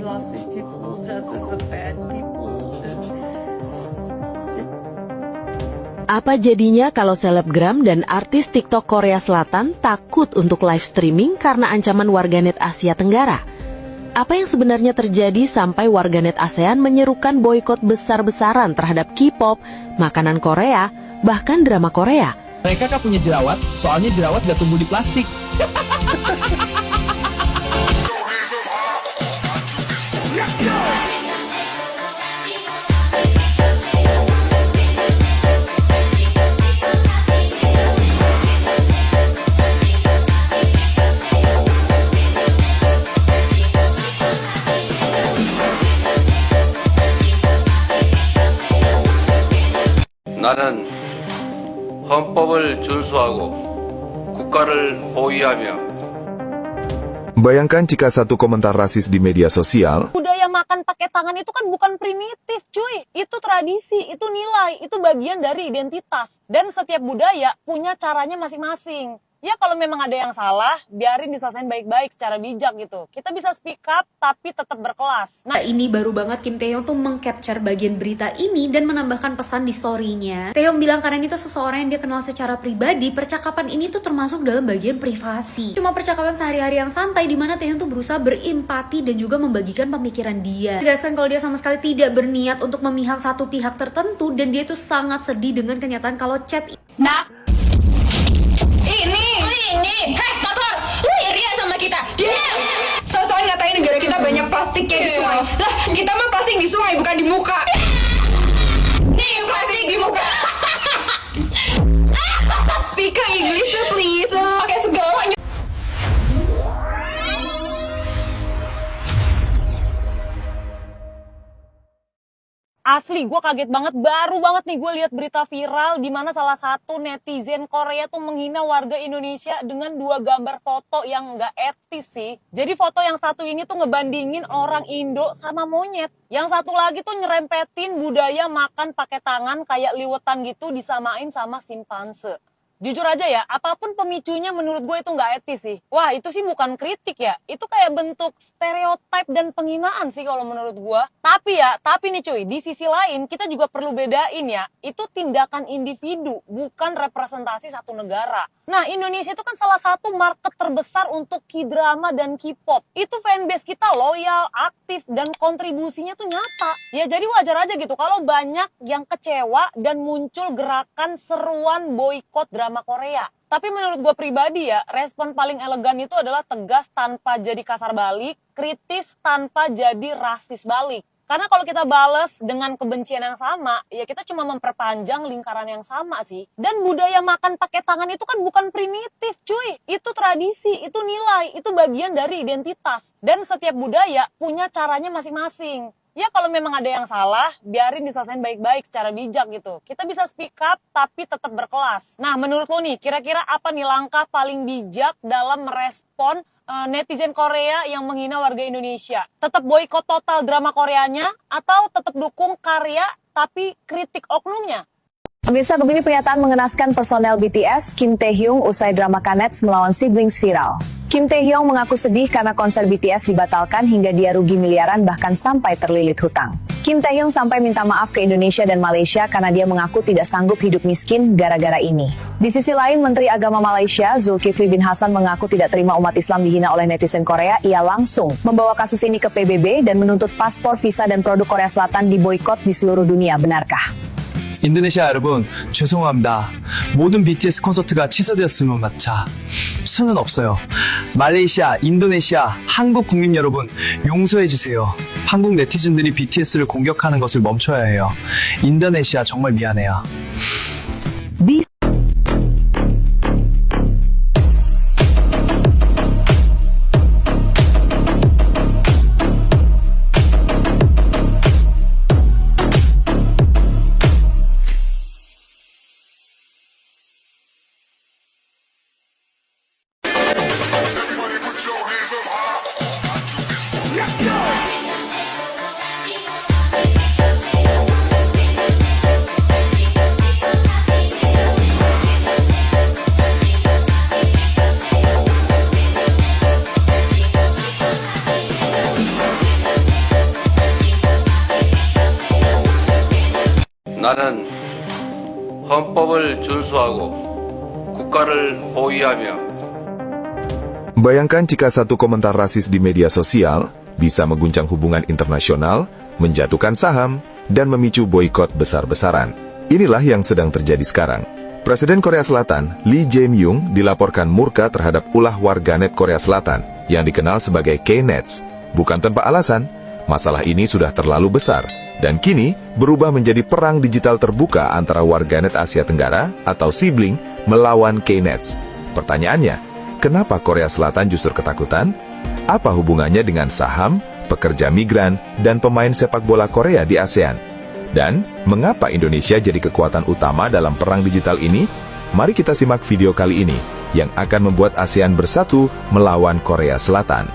lousy people just as the bad people. Apa jadinya kalau selebgram dan artis TikTok Korea Selatan takut untuk live streaming karena ancaman warganet Asia Tenggara? Apa yang sebenarnya terjadi sampai warganet ASEAN menyerukan boikot besar-besaran terhadap K-pop, makanan Korea, bahkan drama Korea? Mereka kan punya jerawat, soalnya jerawat gak tumbuh di plastik. 나는 헌법을 준수하고 국가를 보위하며 Bayangkan jika satu komentar rasis di media sosial Budaya makan pakai tangan itu kan bukan primitif, cuy. Itu tradisi, itu nilai, itu bagian dari identitas. Dan setiap budaya punya caranya masing-masing. Ya kalau memang ada yang salah, biarin diselesain baik-baik secara bijak gitu. Kita bisa speak up, tapi tetap berkelas. Nah, ini baru banget Kim Taehyung tuh mengcapture bagian berita ini dan menambahkan pesan di story-nya. Taehyung bilang karena ini tuh seseorang yang dia kenal secara pribadi, percakapan ini tuh termasuk dalam bagian privasi. Cuma percakapan sehari-hari yang santai di mana Taehyung tuh berusaha berempati dan juga membagikan pemikiran dia. Tegaskan kalau dia sama sekali tidak berniat untuk memihak satu pihak tertentu dan dia tuh sangat sedih dengan kenyataan kalau chat ini, hei kotor, lu iri ya sama kita? So-soal ngatain negara kita banyak plastik kayak di sungai. Lah, kita mah plastik di sungai bukan di muka. Nih, plastik di muka. Speak English please. Pakai segalanya. Asli, gue kaget banget. Baru banget nih gue lihat berita viral di mana salah satu netizen Korea tuh menghina warga Indonesia dengan 2 gambar foto yang nggak etis sih. Jadi foto yang satu ini tuh ngebandingin orang Indo sama monyet. Yang satu lagi tuh nyerempetin budaya makan pakai tangan kayak liwetan gitu disamain sama simpanse. Jujur aja ya, apapun pemicunya menurut gue itu nggak etis sih. Wah, itu sih bukan kritik ya. Itu kayak bentuk stereotip dan penghinaan sih kalau menurut gue. Tapi nih cuy, di sisi lain kita juga perlu bedain ya. Itu tindakan individu, bukan representasi satu negara. Nah, Indonesia itu kan salah satu market terbesar untuk K-drama dan K-pop. Itu fanbase kita loyal, aktif, dan kontribusinya tuh nyata. Ya jadi wajar aja gitu kalau banyak yang kecewa dan muncul gerakan seruan boykot drama Korea. Tapi menurut gue pribadi ya, respon paling elegan itu adalah tegas tanpa jadi kasar balik, kritis tanpa jadi rasis balik. Karena kalau kita bales dengan kebencian yang sama, ya kita cuma memperpanjang lingkaran yang sama sih. Dan budaya makan pakai tangan itu kan bukan primitif, cuy. Itu tradisi, itu nilai, itu bagian dari identitas. Dan setiap budaya punya caranya masing-masing. Ya kalau memang ada yang salah, biarin diselesain baik-baik secara bijak gitu. Kita bisa speak up, tapi tetap berkelas. Nah, menurut lo nih, kira-kira apa nih langkah paling bijak dalam merespon netizen Korea yang menghina warga Indonesia? Tetap boikot total drama Koreanya, atau tetap dukung karya, tapi kritik oknumnya? Pemirsa, begini pernyataan mengenaskan personel BTS, Kim Taehyung usai drama Kanets melawan siblings viral. Kim Taehyung mengaku sedih karena konser BTS dibatalkan hingga dia rugi miliaran bahkan sampai terlilit hutang. Kim Taehyung sampai minta maaf ke Indonesia dan Malaysia karena dia mengaku tidak sanggup hidup miskin gara-gara ini. Di sisi lain, Menteri Agama Malaysia, Zulkifli bin Hasan mengaku tidak terima umat Islam dihina oleh netizen Korea. Ia langsung membawa kasus ini ke PBB dan menuntut paspor, visa, dan produk Korea Selatan diboikot di seluruh dunia. Benarkah? 인도네시아 여러분, 죄송합니다. 모든 BTS 콘서트가 취소되었음은 맞자 수는 없어요. 말레이시아, 인도네시아, 한국 국민 여러분 용서해주세요. 한국 네티즌들이 BTS를 공격하는 것을 멈춰야 해요. 인도네시아 정말 미안해요. 나는 헌법을 준수하고 국가를 보위하며 Bayangkan jika satu komentar rasis di media sosial bisa mengguncang hubungan internasional, menjatuhkan saham, dan memicu boikot besar-besaran. Inilah yang sedang terjadi sekarang. Presiden Korea Selatan, Lee Jae-myung, dilaporkan murka terhadap ulah warganet Korea Selatan yang dikenal sebagai K-Nets. Bukan tanpa alasan, masalah ini sudah terlalu besar, dan kini berubah menjadi perang digital terbuka antara warganet Asia Tenggara atau sibling melawan K-Nets. Pertanyaannya, kenapa Korea Selatan justru ketakutan? Apa hubungannya dengan saham, pekerja migran, dan pemain sepak bola Korea di ASEAN? Dan mengapa Indonesia jadi kekuatan utama dalam perang digital ini? Mari kita simak video kali ini yang akan membuat ASEAN bersatu melawan Korea Selatan.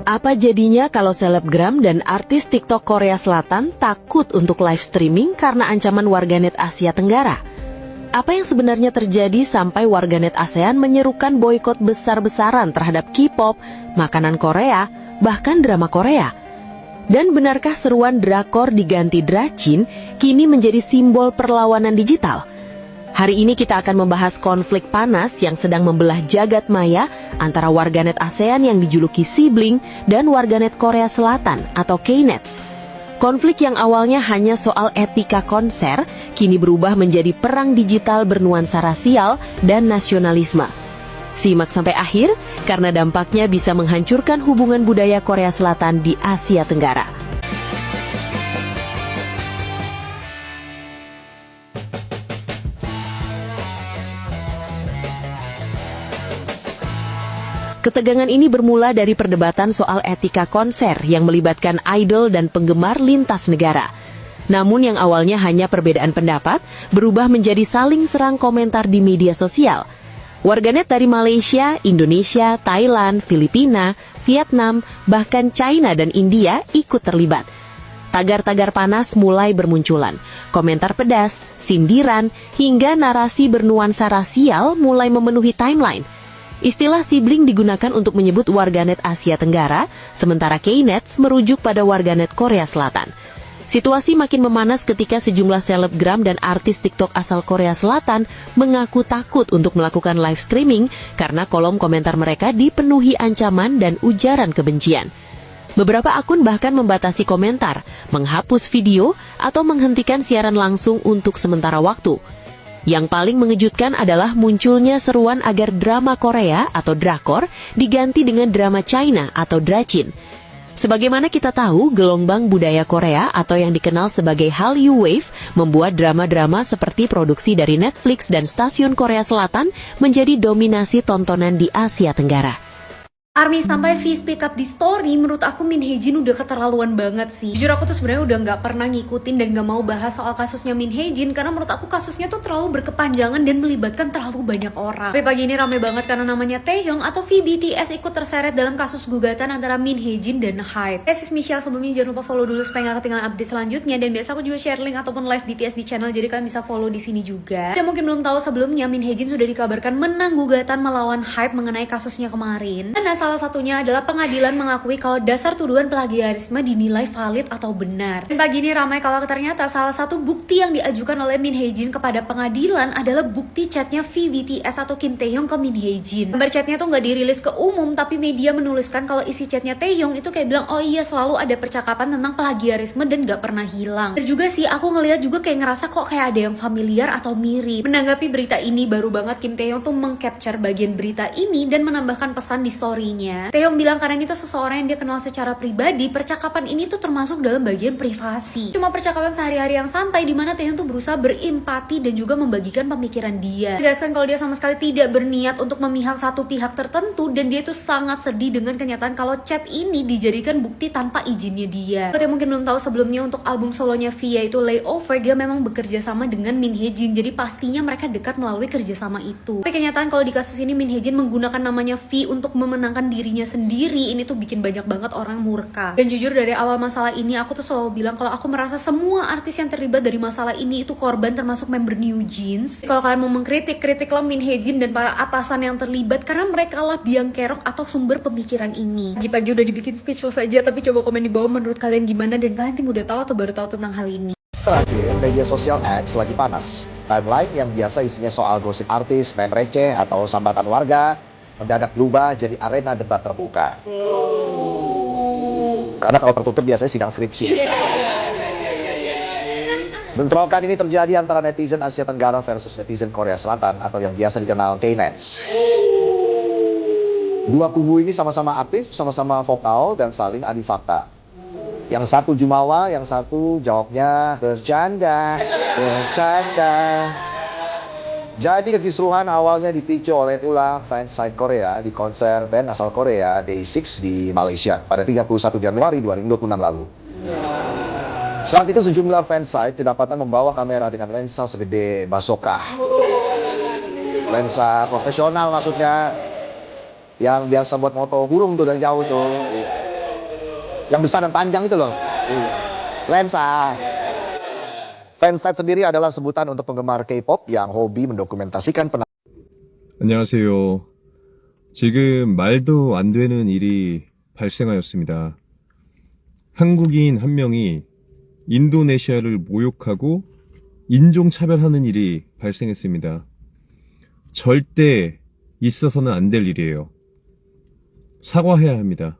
Apa jadinya kalau selebgram dan artis TikTok Korea Selatan takut untuk live streaming karena ancaman warganet Asia Tenggara? Apa yang sebenarnya terjadi sampai warganet ASEAN menyerukan boikot besar-besaran terhadap K-pop, makanan Korea, bahkan drama Korea? Dan benarkah seruan drakor diganti dracin kini menjadi simbol perlawanan digital? Hari ini kita akan membahas konflik panas yang sedang membelah jagat maya antara warganet ASEAN yang dijuluki sibling dan warganet Korea Selatan atau K-Nets. Konflik yang awalnya hanya soal etika konser, kini berubah menjadi perang digital bernuansa rasial dan nasionalisme. Simak sampai akhir, karena dampaknya bisa menghancurkan hubungan budaya Korea Selatan di Asia Tenggara. Ketegangan ini bermula dari perdebatan soal etika konser yang melibatkan idol dan penggemar lintas negara. Namun yang awalnya hanya perbedaan pendapat, berubah menjadi saling serang komentar di media sosial. Warganet dari Malaysia, Indonesia, Thailand, Filipina, Vietnam, bahkan China dan India ikut terlibat. Tagar-tagar panas mulai bermunculan. Komentar pedas, sindiran, hingga narasi bernuansa rasial mulai memenuhi timeline. Istilah sibling digunakan untuk menyebut warganet Asia Tenggara, sementara K-Nets merujuk pada warganet Korea Selatan. Situasi makin memanas ketika sejumlah selebgram dan artis TikTok asal Korea Selatan mengaku takut untuk melakukan live streaming karena kolom komentar mereka dipenuhi ancaman dan ujaran kebencian. Beberapa akun bahkan membatasi komentar, menghapus video, atau menghentikan siaran langsung untuk sementara waktu. Yang paling mengejutkan adalah munculnya seruan agar drama Korea atau drakor diganti dengan drama China atau dracin. Sebagaimana kita tahu, gelombang budaya Korea atau yang dikenal sebagai Hallyu Wave membuat drama-drama seperti produksi dari Netflix dan stasiun Korea Selatan menjadi dominasi tontonan di Asia Tenggara. Army sampai V speak up di story, menurut aku Min Hye-jin udah keterlaluan banget sih. Jujur aku tuh sebenarnya udah nggak pernah ngikutin dan nggak mau bahas soal kasusnya Min Hye-jin karena menurut aku kasusnya tuh terlalu berkepanjangan dan melibatkan terlalu banyak orang. Tapi pagi ini rame banget karena namanya Taehyung atau V BTS ikut terseret dalam kasus gugatan antara Min Hye-jin dan HYBE. Sis Michelle, sebelumnya jangan lupa follow dulu supaya nggak ketinggalan update selanjutnya, dan biasa aku juga share link ataupun live BTS di channel, jadi kalian bisa follow di sini juga. Dan mungkin belum tahu, sebelumnya Min Hye-jin sudah dikabarkan menang gugatan melawan HYBE mengenai kasusnya kemarin. Dan salah satunya adalah pengadilan mengakui kalau dasar tuduhan plagiarisme dinilai valid atau benar. Dan pagi ini ramai kalau ternyata salah satu bukti yang diajukan oleh Min Hye-jin kepada pengadilan adalah bukti chatnya V BTS atau Kim Taehyung ke Min Hye-jin. Gambar chatnya tuh nggak dirilis ke umum, tapi media menuliskan kalau isi chatnya Taehyung itu kayak bilang, oh iya selalu ada percakapan tentang plagiarisme dan nggak pernah hilang. Dan juga sih aku ngeliat juga kayak ngerasa kok kayak ada yang familiar atau mirip. Menanggapi berita ini, baru banget Kim Taehyung tuh meng-capture bagian berita ini dan menambahkan pesan di story-nya. story-nya. Taeyong bilang karena ini tuh seseorang yang dia kenal secara pribadi, percakapan ini tuh termasuk dalam bagian privasi. Cuma percakapan sehari-hari yang santai di mana Taeyong tuh berusaha berempati dan juga membagikan pemikiran dia. Tegaskan kalau dia sama sekali tidak berniat untuk memihak satu pihak tertentu dan dia tuh sangat sedih dengan kenyataan kalau chat ini dijadikan bukti tanpa izinnya dia. Buat yang mungkin belum tahu, sebelumnya untuk album solonya V yaitu Layover, dia memang bekerja sama dengan Min Hye-jin, jadi pastinya mereka dekat melalui kerjasama itu. Tapi kenyataan kalau di kasus ini Min Hye-jin menggunakan namanya V untuk memenangkan dirinya sendiri, ini tuh bikin banyak banget orang murka. Dan jujur dari awal masalah ini aku tuh selalu bilang kalau aku merasa semua artis yang terlibat dari masalah ini itu korban, termasuk member New Jeans. Kalau kalian mau mengkritik, kritiklah Min Hye-jin dan para atasan yang terlibat karena mereka lah biang kerok atau sumber pemikiran ini. Pagi-pagi udah dibikin speechless aja, tapi coba komen di bawah menurut kalian gimana dan kalian tim udah tahu atau baru tahu tentang hal ini. Terakhir, media sosial X lagi panas. Timeline yang biasa isinya soal gosip artis, meme receh, atau sambatan warga mendadak berubah jadi arena debat terbuka. Karena kalau tertutup biasanya sidang skripsi. Bentrokan ini terjadi antara netizen Asia Tenggara versus netizen Korea Selatan atau yang biasa dikenal K-Nets. Dua kubu ini sama-sama aktif, sama-sama vokal, dan saling adu fakta. Yang satu jumawa, yang satu jawabnya bercanda. Jadi kekisruhan awalnya dipicu oleh ulah fansite Korea di konser band asal Korea Day6 di Malaysia pada 31 Januari 2026 lalu. Saat itu sejumlah fansite kedapatan membawa kamera dengan lensa segede basoka. Lensa profesional maksudnya, yang biasa buat moto burung tuh dari jauh tuh. Yang besar dan panjang itu loh. Lensa. Fansite sendiri adalah sebutan untuk penggemar K-pop yang hobi mendokumentasikan 안녕하세요. 지금 말도 안 되는 일이 발생하였습니다. 한국인 한 명이 인도네시아를 모욕하고 인종차별하는 일이 발생했습니다. 절대 있어서는 안 될 일이에요. 사과해야 합니다.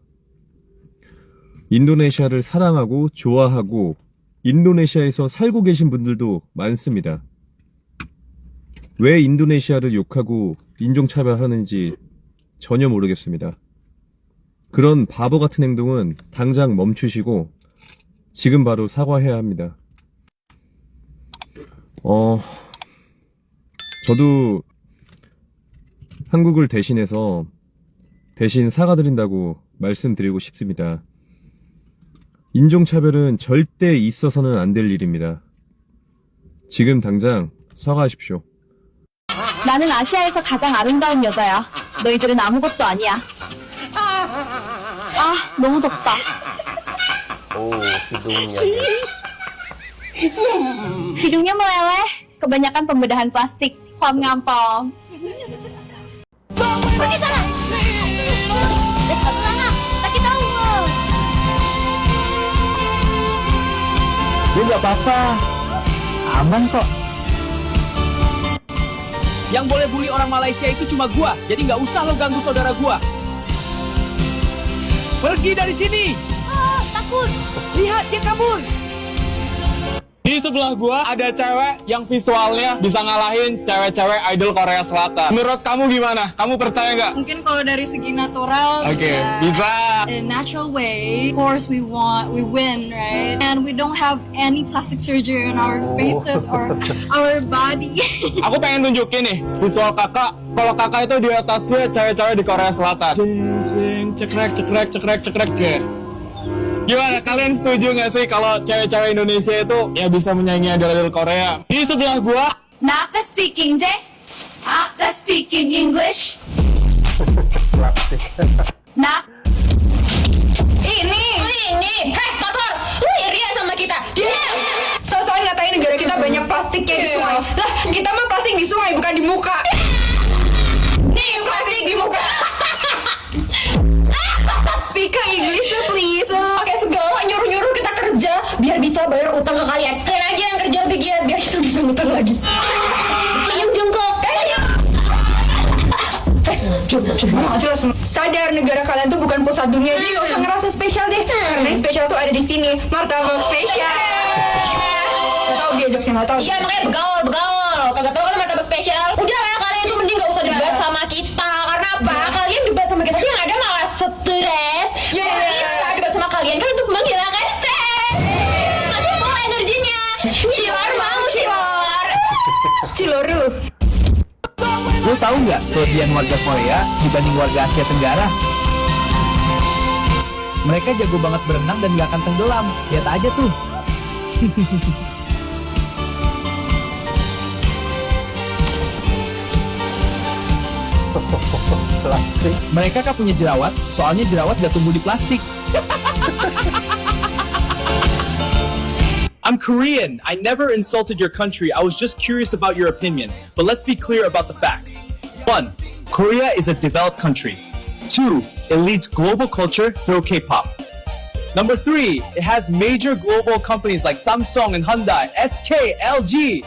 인도네시아를 사랑하고 좋아하고 인도네시아에서 살고 계신 분들도 많습니다. 왜 인도네시아를 욕하고 인종차별하는지 전혀 모르겠습니다. 그런 바보 같은 행동은 당장 멈추시고 지금 바로 사과해야 합니다. 저도 한국을 대신해서 대신 사과드린다고 말씀드리고 싶습니다. 인종차별은 절대 있어서는 안 될 일입니다. 지금 당장 사과하십시오. 나는 아시아에서 가장 아름다운 여자야. 너희들은 아무것도 아니야. 아, 너무 덥다. Oh, hidungnya. Hidungnya meleleh, kebanyakan pembedahan plastik. Huam ngampong. Pergi sana! Besarlah, sakit tahu. Dia nggak apa-apa. Aman kok. Yang boleh bully orang Malaysia itu cuma gua, jadi nggak usah lo ganggu saudara gua. Pergi dari sini! Takut. Lihat, dia kabur! Di sebelah gua ada cewek yang visualnya bisa ngalahin cewek-cewek idol Korea Selatan. Menurut kamu gimana? Kamu percaya nggak? Mungkin kalau dari segi natural, Oke, bisa. In a natural way, of course we win, right? And we don't have any plastic surgery in our faces or our body. Aku pengen tunjukin nih visual kakak. Kalau kakak itu di atasnya cewek-cewek di Korea Selatan. Sing, cekrek, cekrek, cekrek, cekrek, kayak. Gimana, kalian setuju nggak sih kalau cewek-cewek Indonesia itu ya bisa menyaingi idol-idol Korea? Di sebelah gua Nakka speaking, Zeh. Nakka speaking English. Nak. Ini. Hei, kotor. Lu iri ya sama kita? So-soal ngatain negara kita banyak plastik kayak di sungai. Lah, kita mah plastik di sungai bukan di muka. Nih, plastik di muka. Speak English please. Pakai segala nyuruh-nyuruh kita kerja biar bisa bayar utang ke kalian. Kalian aja yang kerja lebih giat biar kita bisa utang lagi. Ayo jongkok. Coba jelas. Sadar negara kalian tuh bukan pusat dunia, jadi gak usah ngerasa spesial deh. Karena yang spesial tuh ada di sini. Martabak spesial. Gak tau dia jokesnya, gak tau. Iya, makanya begaul. Kagak tau kan martabak spesial. Udah lah, kalian tuh mending gak usah debat sama kita. Karena apa? Kalian debat sama kita, yang ada malah kalian kan untuk menghilangkan stres. Masih full energinya. Cilor mau cilor. Ciloru. Lo tahu nggak kelebihan warga Korea dibanding warga Asia Tenggara? Mereka jago banget berenang dan gak akan tenggelam. Lihat aja tuh. Plastik. Mereka kan punya jerawat, soalnya jerawat gak tumbuh di plastik. I'm Korean. I never insulted your country. I was just curious about your opinion. But let's be clear about the facts. 1. Korea is a developed country. 2. It leads global culture through K-pop. Number 3. It has major global companies like Samsung and Hyundai, SK, LG.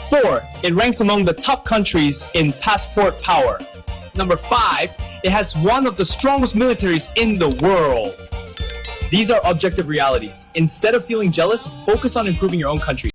4. It ranks among the top countries in passport power. Number 5. It has one of the strongest militaries in the world. These are objective realities. Instead of feeling jealous, focus on improving your own country.